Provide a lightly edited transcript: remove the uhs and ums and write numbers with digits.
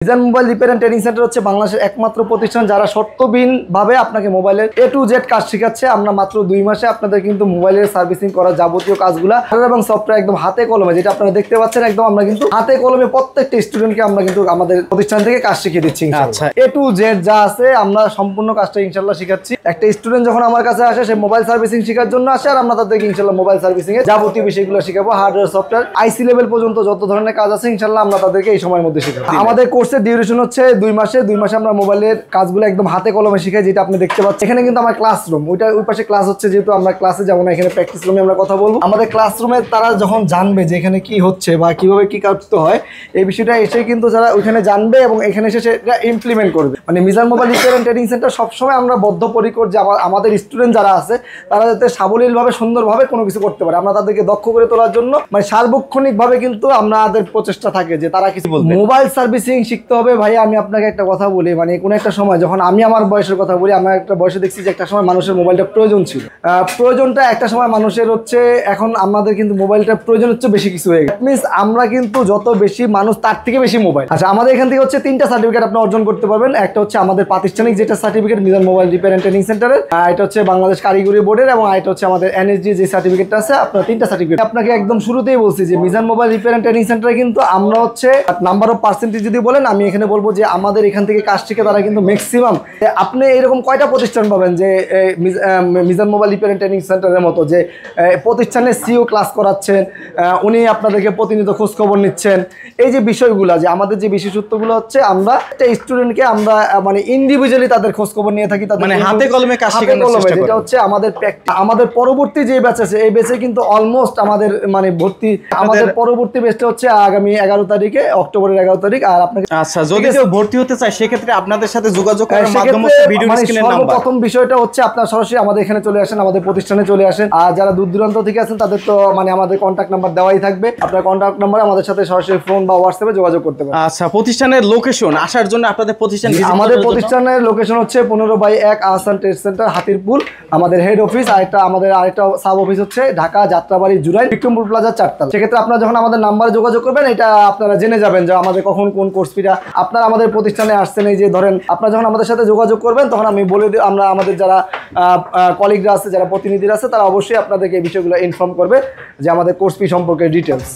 Mizan mobile repair and training centre হচ্ছে বাংলাদেশের একমাত্র প্রতিষ্ঠান যারা শর্তবিহীনভাবে আপনাকে মোবাইলের A to Z কাজ শেখাচ্ছে। আমরা মাত্র 2 মাসে আপনাদের কিন্তু মোবাইলের সার্ভিসিং করা যাবতীয় কাজগুলো এবং সফটওয়্যার একদম হাতে কলমে, যেটা আপনারা দেখতে পাচ্ছেন, একদম আমরা কিন্তু হাতে কলমে প্রত্যেকটা স্টুডেন্টকে আমরা কিন্তু আমাদের প্রতিষ্ঠান থেকে কাজ শিখিয়ে দিচ্ছি। আচ্ছা, A to Z যা আছে আমরা সম্পূর্ণ কাজটা ইনশাআল্লাহ শিখাচ্ছি। একটা স্টুডেন্ট যখন আমার কাছে আসে সে মোবাইল সার্ভিসিং শেখার জন্য আসে, আর আমরা তাদেরকে ইনশাআল্লাহ মোবাইল সার্ভিসিং এর যাবতীয় বিষয়গুলো শেখাবো। হার্ডওয়্যার, সফটওয়্যার, আইসি লেভেল পর্যন্ত যত ধরনের কাজ আছে ইনশাআল্লাহ আমরা তাদেরকে এই সময়ের মধ্যে শেখাবো। আমাদের কোর্সের ডিউরেশন হচ্ছে 2 মাসে। 2 মাসে আমরা মোবাইলের কাজগুলো একদম হাতে কলমে শিখাই, যেটা আপনি দেখতে পাচ্ছেন। এখানে কিন্তু আমার ক্লাসরুম, ওই পাশে ক্লাস হচ্ছে, যেহেতু আমরা ক্লাসে যাবো না, এখানে প্র্যাকটিস রুমে আমরা কথা বলবো। আমাদের ক্লাসরুমে তারা যখন জানবে যে এখানে কি হচ্ছে বা কিভাবে কি করতে হয়, এই বিষয়টা এসে কিন্তু যারা ওইখানে জানবে এবং এখানে এসে সেটা ইমপ্লিমেন্ট করবে। মানে Mizan mobile repair and training centre সবসময় আমরা বদ্ধপরিকর যে আমাদের স্টুডেন্ট যারা আছে তারা যাতে সাবলীলভাবে সুন্দরভাবে কোনো কিছু করতে পারে, আমরা তাদেরকে দক্ষ করে তোলার জন্য মানে সার্বক্ষণিকভাবে কিন্তু আমাদের প্রচেষ্টা থাকে যে তারা কিছু বলবে। মোবাইল সার্ভিসিং শিখতে হবে ভাই। আমি আপনাকে একটা কথা বলি, মানে কোনো একটা সময় যখন আমি আমার বয়সের কথা বলি, আমার একটা বয়সে দেখছি যে একটা সময় মানুষের মোবাইলটা প্রয়োজন ছিল। প্রয়োজনটা একটা সময় মানুষের হচ্ছে, এখন আমাদের কিন্তু মোবাইলটা প্রয়োজন হচ্ছে বেশি কিছু হয়ে গেছে। মিনস আমরা কিন্তু যত বেশি মানুষ তার থেকে বেশি মোবাইল। আচ্ছা, আমাদের এখান থেকে হচ্ছে 3টা সার্টিফিকেট আপনি অর্জন করতে পারবেন। একটা হচ্ছে আমাদের প্রাতিষ্ঠানিক যেটা certificate Mizan mobile repair and training সেন্টারের, এটা হচ্ছে বাংলাদেশ কারিগরি বোর্ডের, এবং এটা হচ্ছে আমাদের এনএসডি যে সার্টিফিকেটটা আছে। আপনার 3টা সার্টিফিকেট। আপনাকে একদম শুরুতেই বলছি যে Mizan mobile repair and training সেন্টারে কিন্তু আমরা হচ্ছে নাম্বার অফ পার্সেন্টেজ যদি বলেন, আমি এখানে বলবো যে আমাদের এখান থেকে কাজ শিখে তারা কিন্তু ম্যাক্সিমাম, আপনি এরকম কয়টা প্রতিষ্ঠান পাবেন যে Mizan mobile repair and training সেন্টারের মতো যে প্রতিষ্ঠানের সিও ক্লাস করাচ্ছেন, উনি আপনাদেরকে প্রতিনিয়ত খোঁজ খবর নিচ্ছেন। এই যে বিষয়গুলো, যে আমাদের যে বিশেষত্বগুলো হচ্ছে, আমরা একটা স্টুডেন্টকে আমরা মানে ইন্ডিভিজুয়ালি তাদের খোঁজ খবর নিয়ে থাকি, তাদের মানে হাতে কলমে কাজ শেখানোর চেষ্টা করি। যেটা হচ্ছে আমাদের পরবর্তী যে ব্যাচ আছে, এই ব্যাচে কিন্তু অলমোস্ট আমাদের মানে ভর্তি, আমাদের পরবর্তী ব্যাচটা হচ্ছে আগামী 11 তারিখে, অক্টোবরের 11 তারিখ। আর আপনাকে আচ্ছা, যদি কেউ ভর্তি হতে চায় সেক্ষেত্রে আপনাদের সাথে যোগাযোগ করার মাধ্যম হচ্ছে ভিডিও স্ক্রিনের নাম্বার। প্রথম বিষয়টা হচ্ছে আপনারা সরাসরি আমাদের এখানে চলে আসেন, আমাদের প্রতিষ্ঠানে চলে আসেন। আর যারা দূর দূরান্ত থেকে আছেন তাদের তো মানে আমাদের কন্ট্যাক্ট নাম্বার দেওয়াই থাকবে। আপনার কন্ট্যাক্ট নাম্বারে আমাদের সাথে সরাসরি ফোন বা হোয়াটসঅ্যাপে যোগাযোগ করতে পারেন। আচ্ছা, প্রতিষ্ঠানের লোকেশন আসার জন্য আপনাদের প্রতিষ্ঠান, আমাদের প্রতিষ্ঠানের লোকেশন হচ্ছে 15/1 আহসান ট্রেড সেন্টার, হাতিরপুল আমাদের হেড অফিস। আর আমাদের আরেকটা সাব অফিস হচ্ছে ঢাকা যাত্রাবাড়ি জুরাইল বিক্রমপুর প্লাজা 4 তলা। সেক্ষেত্রে আপনারা যখন আমাদের নাম্বারে যোগাযোগ করবেন, এটা আপনারা জেনে যাবেন যে আমাদের কখন কোন কোর্স ফিটা আপনারা আমাদের প্রতিষ্ঠানে আসছেন। এই যে ধরেন আপনারা যখন আমাদের সাথে যোগাযোগ করবেন, তখন আমি বলে দিই, আমরা আমাদের যারা কলিগরা আছে, যারা প্রতিনিধিরা আছে, তারা অবশ্যই আপনাদেরকে এই বিষয়গুলো ইনফর্ম করবে যে আমাদের কোর্স ফি সম্পর্কে ডিটেলস।